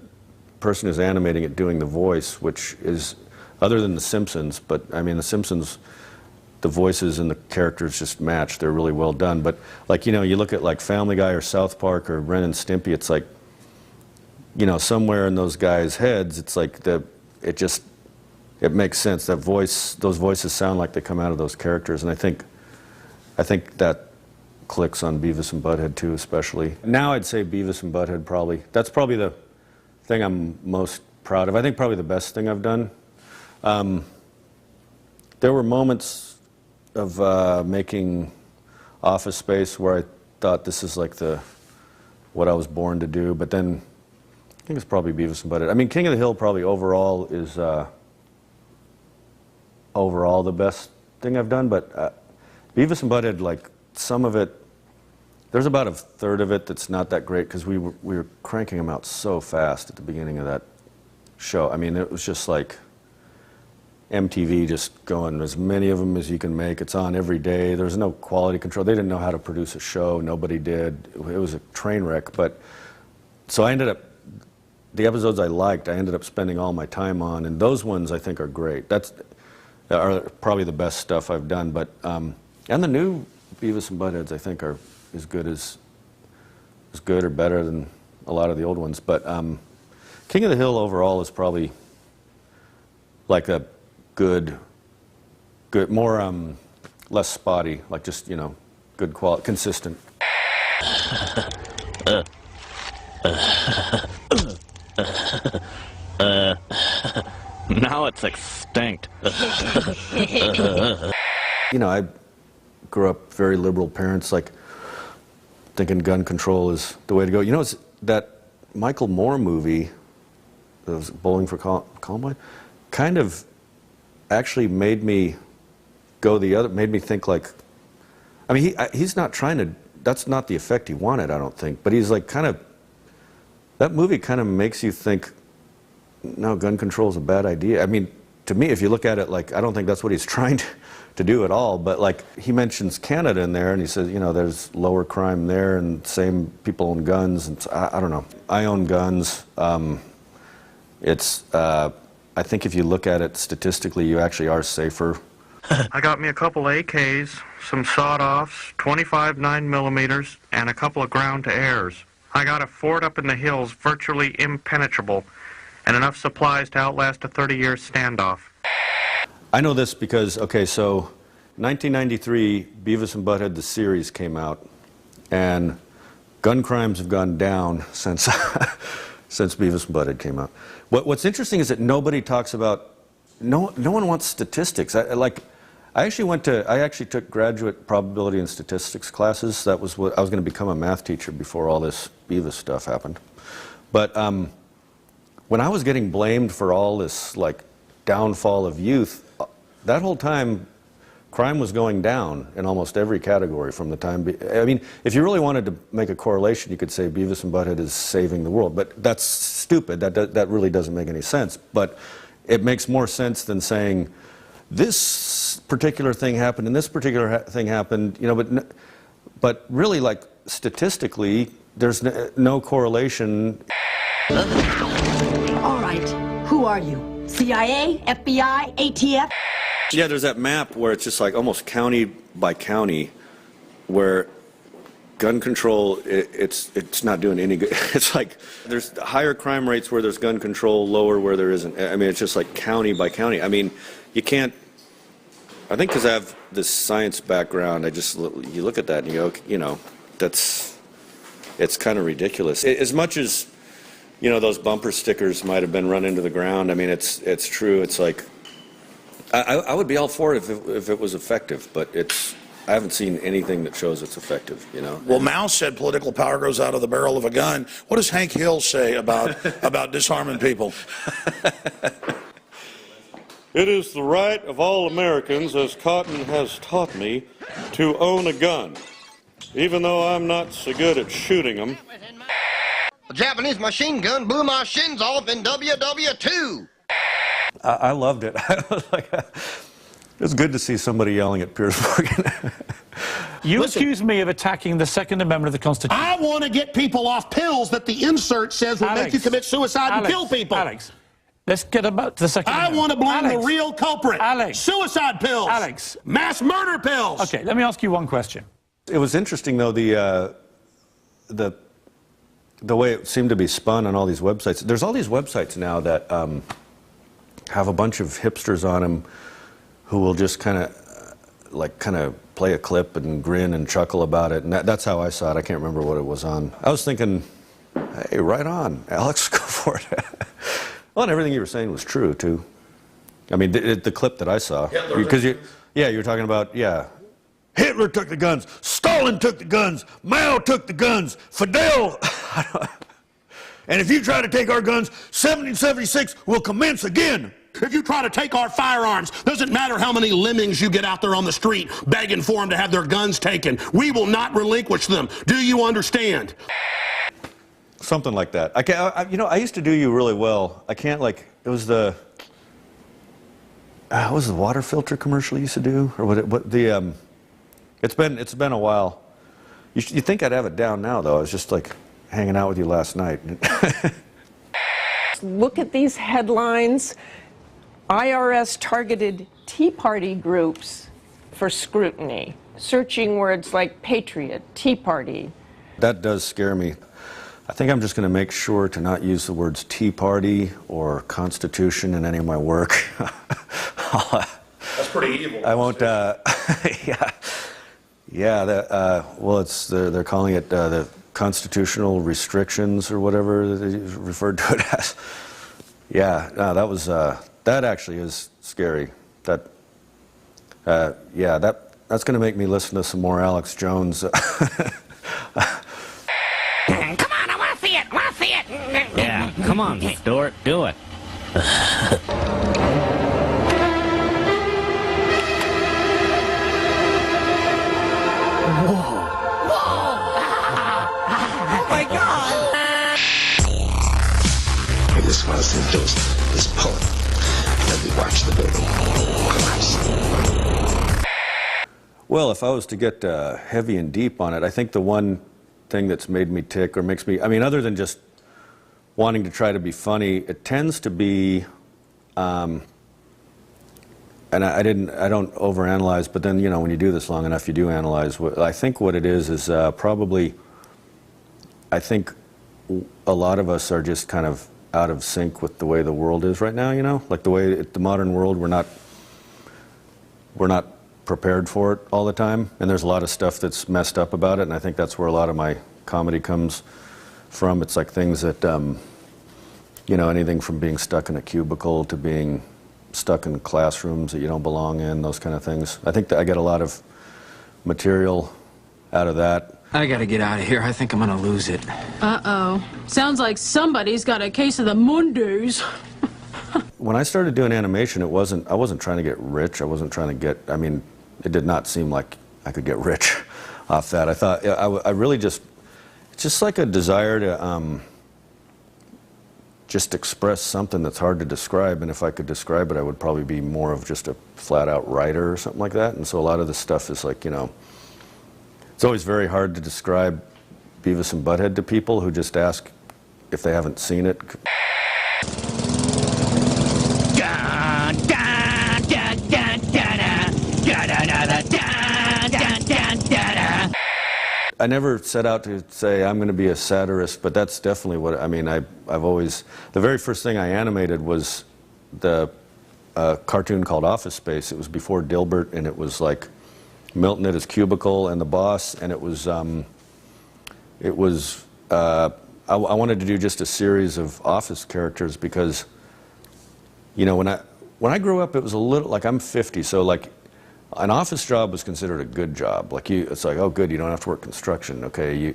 Speaker 22: person who's animating it doing the voice, which is other than The Simpsons, but I mean The Simpsons, the voices and the characters just match. They're really well done. But like, you know, you look at like Family Guy or South Park or Ren and Stimpy, it's like, you know, somewhere in those guys' heads, it's like it makes sense. Those voices sound like they come out of those characters, and I think that clicks on Beavis and Butthead too, especially. Now I'd say Beavis and Butthead probably. That's probably the thing I'm most proud of. I think probably the best thing I've done. There were moments of making Office Space where I thought this is like what I was born to do, but then I think it's probably Beavis and Butthead. I mean, King of the Hill probably overall is overall the best thing I've done, but Beavis and Butthead, like some of it, there's about a third of it that's not that great because we were cranking them out so fast at the beginning of that show. I mean, it was just like MTV just going as many of them as you can make. It's on every day. There's no quality control. They didn't know how to produce a show. Nobody did. It was a train wreck. But so I ended up, the episodes I liked, I ended up spending all my time on, and those ones I think are great. That are probably the best stuff I've done. But and the new Beavis and Buttheads I think are as good or better than a lot of the old ones. But King of the Hill overall is probably like a good, more less spotty, like just, you know, good quality, consistent.
Speaker 20: Now it's extinct.
Speaker 22: You know, I grew up very liberal parents, like thinking gun control is the way to go. You know, it's that Michael Moore movie, those Bowling for Columbine, kind of actually made me go made me think like, I mean, he's not trying to, that's not the effect he wanted, I don't think, but he's like kind of, that movie kind of makes you think, no, gun control is a bad idea. I mean, to me, if you look at it, like, I don't think that's what he's trying to do at all, but like, he mentions Canada in there, and he says, you know, there's lower crime there, and same people own guns, and I don't know. I own guns. I think if you look at it statistically, you actually are safer.
Speaker 18: I got me a couple AKs, some sawed-offs, 25 9mm, and a couple of ground-to-airs. I got a fort up in the hills virtually impenetrable, and enough supplies to outlast a 30-year standoff.
Speaker 22: I know this because, okay, so 1993, Beavis and Butthead, the series came out, and gun crimes have gone down since since Beavis and Butthead came out. What's interesting is that nobody talks about, no one wants statistics. I actually took graduate probability and statistics classes. That was what I was going to become, a math teacher before all this Beavis stuff happened. But when I was getting blamed for all this like downfall of youth, that whole time crime was going down in almost every category from the time. I mean, if you really wanted to make a correlation, you could say Beavis and Butthead is saving the world, but that's stupid. That really doesn't make any sense. But it makes more sense than saying this particular thing happened and this particular thing happened. You know, but really, like statistically, there's no correlation.
Speaker 27: All right, who are you? CIA, FBI, ATF?
Speaker 22: Yeah, there's that map where it's just like almost county by county where gun control, it's not doing any good. It's like there's higher crime rates where there's gun control, lower where there isn't. I mean, it's just like county by county. I mean, you can't, I think because I have this science background, you look at that and you go, it's kind of ridiculous. As much as, those bumper stickers might have been run into the ground, I mean, it's true. It's like, I would be all for it if it was effective, but I haven't seen anything that shows it's effective,
Speaker 8: Well, Mao said political power grows out of the barrel of a gun. What does Hank Hill say about disarming people?
Speaker 4: It is the right of all Americans, as Cotton has taught me, to own a gun, even though I'm not so good at shooting them.
Speaker 7: A Japanese machine gun blew my shins off in WW2.
Speaker 22: I loved it. I was like, it's good to see somebody yelling at Piers Morgan.
Speaker 11: You accuse me of attacking the Second Amendment of the Constitution.
Speaker 12: I want to get people off pills that the insert says will make you commit suicide and kill people.
Speaker 11: Alex, let's get about the Second Amendment.
Speaker 12: I want to blame the real culprit. Suicide pills. Mass murder pills.
Speaker 11: Okay, let me ask you one question.
Speaker 22: It was interesting, though, the way it seemed to be spun on all these websites. There's all these websites now that have a bunch of hipsters on them who will just kind of play a clip and grin and chuckle about it. And that's how I saw it. I can't remember what it was on. I was thinking, hey, right on, Alex, go for it. Well, and everything you were saying was true, too. I mean, the clip that I saw. Because you were talking about, Hitler took the guns, Stalin took the guns, Mao took the guns, Fidel. And if you try to take our guns, 1776 will commence again.
Speaker 12: If you try to take our firearms, doesn't matter how many lemmings you get out there on the street begging for them to have their guns taken. We will not relinquish them. Do you understand?
Speaker 22: Something like that. I used to do you really well. I can't it was the what was the water filter commercial you used to do, or it's been a while. You think I'd have it down now, though. I was just hanging out with you last night.
Speaker 13: Look at these headlines. IRS targeted Tea Party groups for scrutiny, searching words like patriot, Tea Party.
Speaker 22: That does scare me. I think I'm just going to make sure to not use the words Tea Party or Constitution in any of my work.
Speaker 8: That's pretty evil.
Speaker 22: I won't, they're calling it the constitutional restrictions or whatever they referred to it as. That actually is scary. That's going to make me listen to some more Alex Jones.
Speaker 14: Come on, I want to see it.
Speaker 15: Yeah, come on, Stuart, do it.
Speaker 24: I just want to see this poet. Let me watch the building collapse.
Speaker 22: Well, if I was to get heavy and deep on it, I think the one thing that's made me tick or makes me, other than just wanting to try to be funny, it tends to be, and I don't overanalyze, but then, when you do this long enough, you do analyze. I think what it is probably, I think a lot of us are just kind of out of sync with the way the world is right now, like the way the modern world, we're not prepared for it all the time, and there's a lot of stuff that's messed up about it, and I think that's where a lot of my comedy comes from. It's like things that, anything from being stuck in a cubicle to being stuck in classrooms that you don't belong in, those kind of things. I think that I get a lot of material out of that.
Speaker 29: I gotta get out of here. I think I'm gonna lose it.
Speaker 30: Uh-oh. Sounds like somebody's got a case of the Mondays.
Speaker 22: When I started doing animation, I wasn't trying to get rich. I wasn't trying to get, it did not seem like I could get rich off that. I thought, I really it's just like a desire to just express something that's hard to describe, and if I could describe it, I would probably be more of just a flat-out writer or something like that, and so a lot of the stuff is like, it's always very hard to describe Beavis and Butthead to people who just ask if they haven't seen it. I never set out to say I'm going to be a satirist, but that's definitely what, I've always, the very first thing I animated was the a cartoon called Office Space. It was before Dilbert, and it was like Milton at his cubicle and the boss, and it was I wanted to do just a series of office characters because, you know, when I grew up, it was a little, like, I'm 50, so like an office job was considered a good job. Like, it's like, oh good, you don't have to work construction, okay.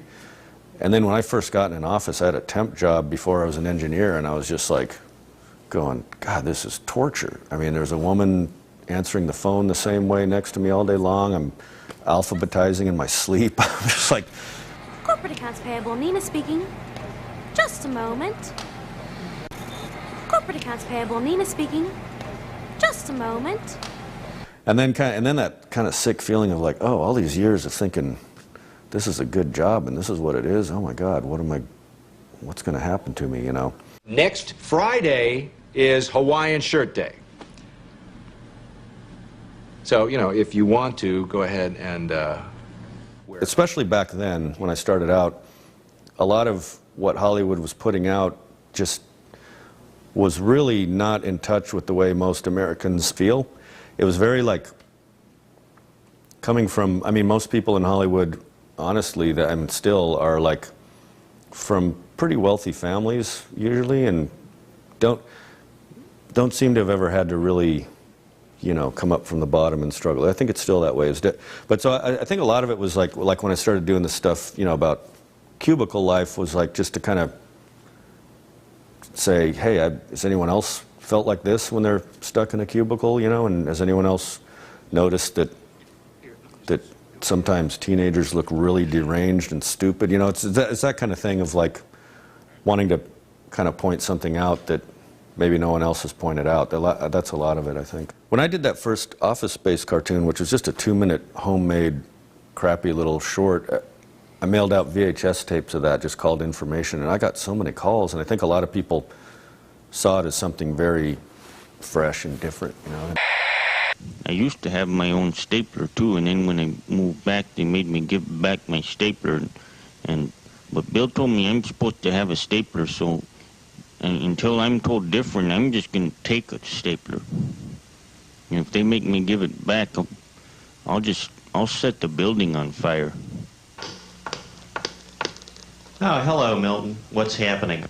Speaker 22: And then when I first got in an office, I had a temp job before I was an engineer, and I was just like going, God, this is torture. I mean, there's a woman answering the phone the same way next to me all day long. I'm alphabetizing in my sleep. I'm just like...
Speaker 3: Corporate accounts payable, Nina speaking. Just a moment. Corporate accounts payable, Nina speaking. Just a moment.
Speaker 22: And then that kind of sick feeling of like, oh, all these years of thinking, this is a good job and this is what it is. Oh my God, what's going to happen to me, you know?
Speaker 5: Next Friday is Hawaiian Shirt Day. So, you know, if you want to, go ahead and wear it.
Speaker 22: Especially back then, when I started out, a lot of what Hollywood was putting out just was really not in touch with the way most Americans feel. It was very like, coming from, I mean, most people in Hollywood, honestly, that I mean, still are like from pretty wealthy families usually, and don't seem to have ever had to really, you know, come up from the bottom and struggle. I think it's still that way. But so I think a lot of it was like when I started doing this stuff, you know, about cubicle life, was like just to kind of say, hey, has anyone else felt like this when they're stuck in a cubicle, you know, and has anyone else noticed that sometimes teenagers look really deranged and stupid, you know? It's that kind of thing of like wanting to kind of point something out that maybe no one else has pointed out. That's a lot of it, I think. When I did that first Office Space cartoon, which was just a 2-minute homemade crappy little short, I mailed out VHS tapes of that, just called information, and I got so many calls, and I think a lot of people saw it as something very fresh and different, you know.
Speaker 6: I used to have my own stapler too, and then when I moved back, they made me give back my stapler, but Bill told me I'm supposed to have a stapler, so until I'm told different, I'm just going to take a stapler. And if they make me give it back, I'll set the building on fire.
Speaker 20: Oh, hello, Milton. What's happening?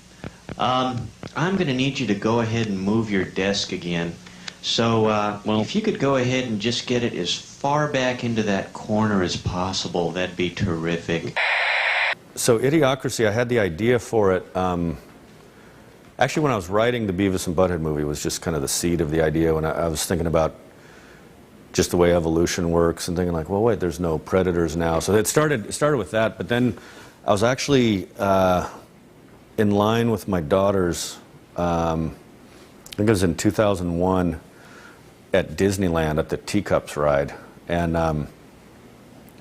Speaker 20: I'm going to need you to go ahead and move your desk again. So, if you could go ahead and just get it as far back into that corner as possible, that'd be terrific.
Speaker 22: So, Idiocracy, I had the idea for it. Actually, when I was writing the Beavis and Butthead movie, was just kind of the seed of the idea. When I was thinking about just the way evolution works and thinking like, well, wait, there's no predators now. So it started with that, but then I was actually in line with my daughters, I think it was in 2001, at Disneyland at the Teacups ride. And you know,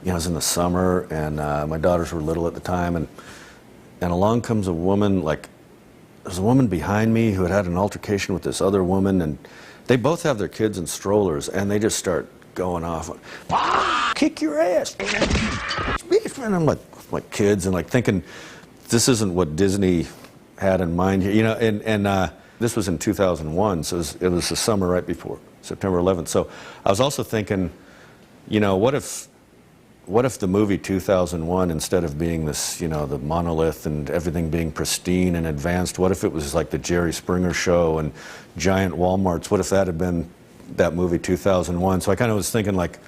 Speaker 22: it was in the summer, and my daughters were little at the time, and along comes a woman, like, there's a woman behind me who had an altercation with this other woman, and they both have their kids in strollers, and they just start going off, kick your ass, and I'm like, my kids, and like thinking, this isn't what Disney had in mind here, you know, and this was in 2001, so it was the summer right before September 11th. So I was also thinking, you know, what if the movie 2001, instead of being this, you know, the monolith and everything being pristine and advanced, what if it was like the Jerry Springer Show and giant Walmarts? What if that had been that movie 2001? So I kind of was thinking, like,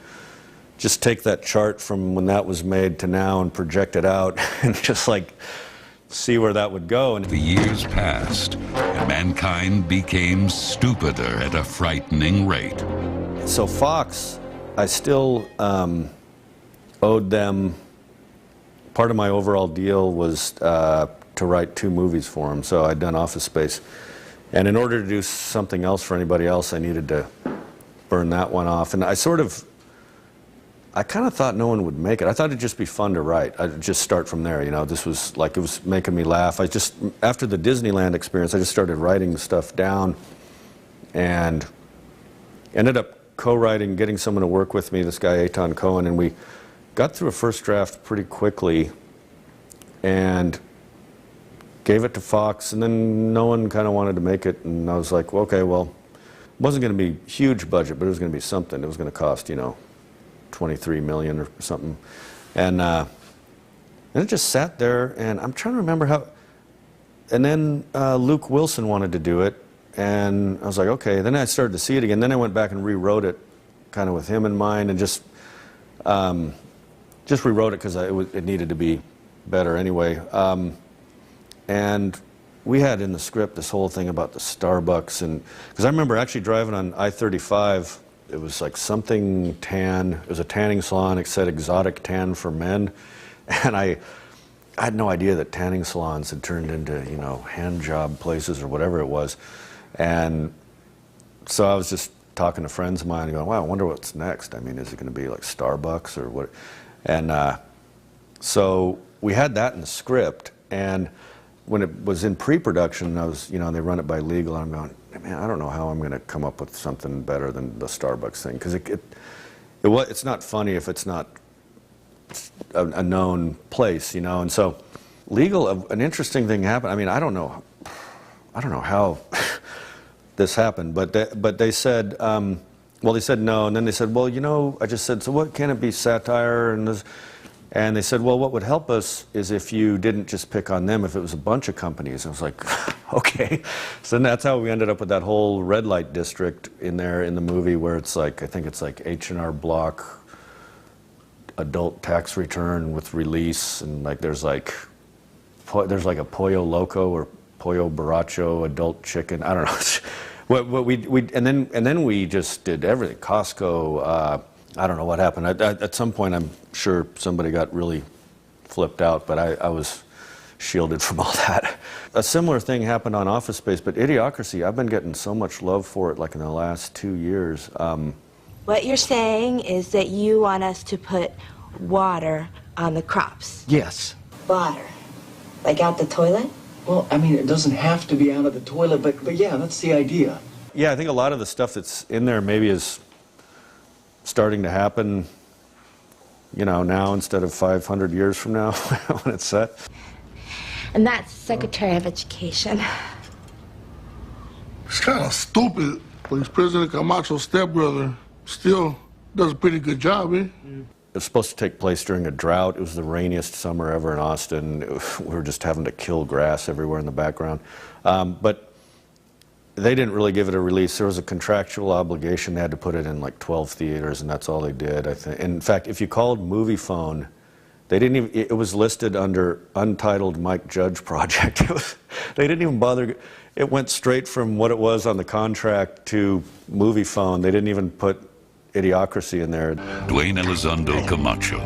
Speaker 22: just take that chart from when that was made to now and project it out and just like see where that would go. And
Speaker 16: the years passed, and mankind became stupider at a frightening rate.
Speaker 22: So Fox, I still owed them, part of my overall deal was to write 2 movies for them. So I'd done Office Space. And in order to do something else for anybody else, I needed to burn that one off. And I kind of thought no one would make it. I thought it'd just be fun to write. I'd just start from there, you know. This was like, it was making me laugh. After the Disneyland experience, I just started writing stuff down and ended up co-writing, getting someone to work with me, this guy Eitan Cohen, and we got through a first draft pretty quickly and gave it to Fox, and then no one kind of wanted to make it, and I was like, well, okay, well, wasn't going to be a huge budget, but it was going to be something. It was going to cost, you know, $23 million or something. And it just sat there, and I'm trying to remember how. And then Luke Wilson wanted to do it, and I was like, okay. Then I started to see it again. Then I went back and rewrote it, kind of with him in mind, and just rewrote it because it needed to be better anyway. And we had in the script this whole thing about the Starbucks, and because I remember actually driving on I-35. It was like something tan. It was a tanning salon. It said exotic tan for men, and I had no idea that tanning salons had turned into, you know, hand job places or whatever it was. And so I was just talking to friends of mine and going, wow, I wonder what's next. I mean, is it going to be like Starbucks or what? And so we had that in the script, and when it was in pre-production, I was, you know, and they run it by legal, and I'm going, man, I don't know how I'm going to come up with something better than the Starbucks thing, because it's not funny if it's not a known place, you know. And so legal, an interesting thing happened. I mean, I don't know how this happened, but they said, well, they said no, and then they said, well, you know, I just said, so what, can it be satire? And they said, well, what would help us is if you didn't just pick on them, if it was a bunch of companies. I was like, okay. So then that's how we ended up with that whole red light district in there in the movie, where it's like, I think it's like H&R Block, adult tax return with release, and like there's like a Pollo Loco or Pollo Borracho adult chicken. I don't know. And then we just did everything. Costco. I don't know what happened. At some point, I'm sure somebody got really flipped out, but I was shielded from all that. A similar thing happened on Office Space, but Idiocracy, I've been getting so much love for it, like in the last 2 years.
Speaker 1: What you're saying is that you want us to put water on the crops.
Speaker 2: Yes.
Speaker 1: Water? Like out the toilet?
Speaker 2: Well, I mean, it doesn't have to be out of the toilet, but yeah, that's the idea.
Speaker 22: Yeah, I think a lot of the stuff that's in there maybe is starting to happen, you know, now instead of 500 years from now when it's set.
Speaker 1: And that's Secretary of Education.
Speaker 9: It's kind of stupid, but his President Camacho's stepbrother still does a pretty good job, eh?
Speaker 22: It was supposed to take place during a drought. It was the rainiest summer ever in Austin. We were just having to kill grass everywhere in the background. But they didn't really give it a release. There was a contractual obligation. They had to put it in like 12 theaters, and that's all they did, I think. In fact, if you called Movie Phone, they didn't even, it was listed under Untitled Mike Judge Project. They didn't even bother. It went straight from what it was on the contract to Movie Phone. They didn't even put Idiocracy in there.
Speaker 16: Dwayne Elizondo Camacho,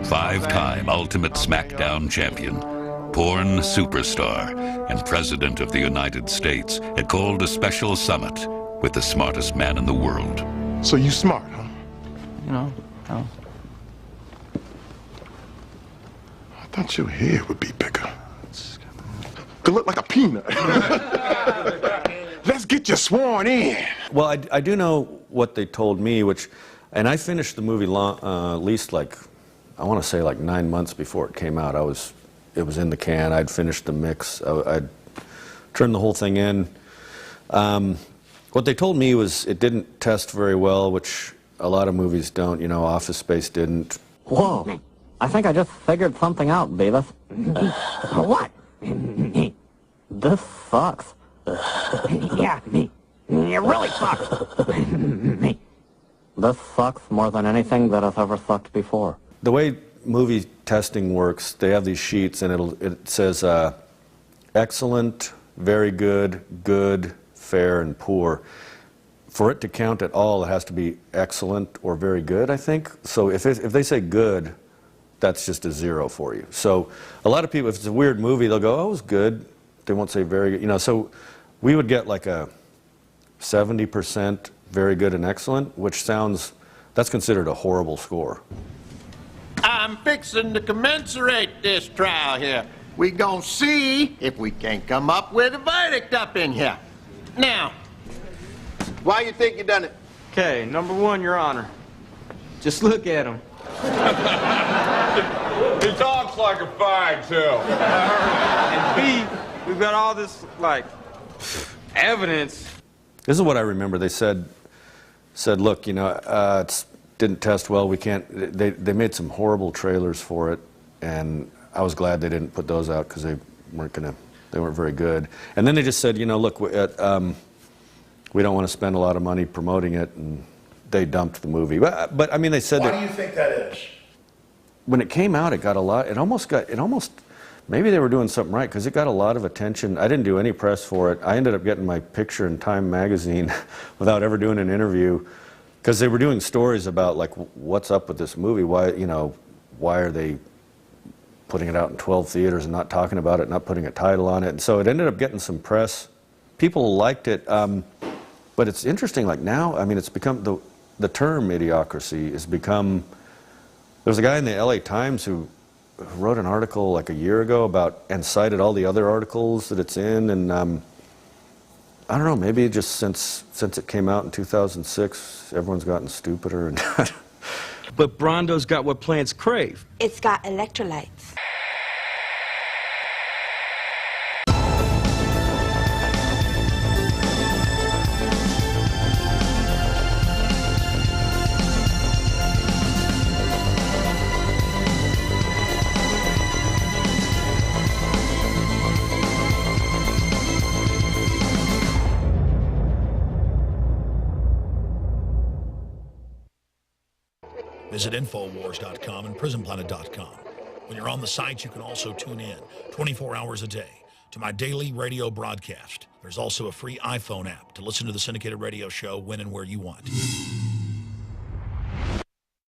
Speaker 16: 5-time Ultimate SmackDown champion, porn superstar, and President of the United States, had called a special summit with the smartest man in the world.
Speaker 9: So you smart, huh?
Speaker 2: You know, no.
Speaker 9: I thought your head would be bigger. Could look like a peanut. Let's get you sworn in.
Speaker 22: Well, I do know what they told me, and I finished the movie at least like, I want to say like 9 months before it came out. It was in the can. I'd finished the mix. I'd turned the whole thing in. What they told me was it didn't test very well, which a lot of movies don't. You know, Office Space didn't.
Speaker 15: Whoa. I think I just figured something out, Beavis. What? This sucks. Yeah, it really sucks. This sucks more than anything that has ever sucked before.
Speaker 22: The way movie testing works, they have these sheets, and it says excellent, very good, good, fair, and poor. For it to count at all, it has to be excellent or very good, I think. So if they say good, that's just a 0 for you. So a lot of people, if it's a weird movie, they'll go, oh, it was good. They won't say very good. You know, so we would get like a 70% very good and excellent, which that's considered a horrible score.
Speaker 10: I'm fixing to commensurate this trial here. We gonna see if we can come up with a verdict up in here. Now, why you think you done it?
Speaker 17: Okay, number one, Your Honor. Just look at him.
Speaker 19: He talks like a fag, too.
Speaker 17: And B, we've got all this, like, evidence.
Speaker 22: This is what I remember. They said, look, you know, it didn't test well. We can't. They made some horrible trailers for it, and I was glad they didn't put those out because they weren't very good. And then they just said, you know, look, we don't want to spend a lot of money promoting it, and they dumped the movie. But I mean, they said
Speaker 8: Why
Speaker 22: that.
Speaker 8: do you think that is?
Speaker 22: When it came out, it got a lot. It almost. Maybe they were doing something right because it got a lot of attention. I didn't do any press for it. I ended up getting my picture in Time magazine without ever doing an interview because they were doing stories about like what's up with this movie. Why are they putting it out in 12 theaters and not talking about it, not putting a title on it? And so it ended up getting some press. People liked it, but it's interesting. Like now, I mean, it's become the term idiocracy has become. There was a guy in the LA Times who wrote an article like a year ago about and cited all the other articles that it's in, and I don't know, maybe just since it came out in 2006, everyone's gotten stupider. And
Speaker 17: But Brondo's got what plants crave.
Speaker 1: It's got electrolytes.
Speaker 8: Visit Infowars.com and PrisonPlanet.com. When you're on the sites, you can also tune in 24 hours a day to my daily radio broadcast. There's also a free iPhone app to listen to the syndicated radio show when and where you want.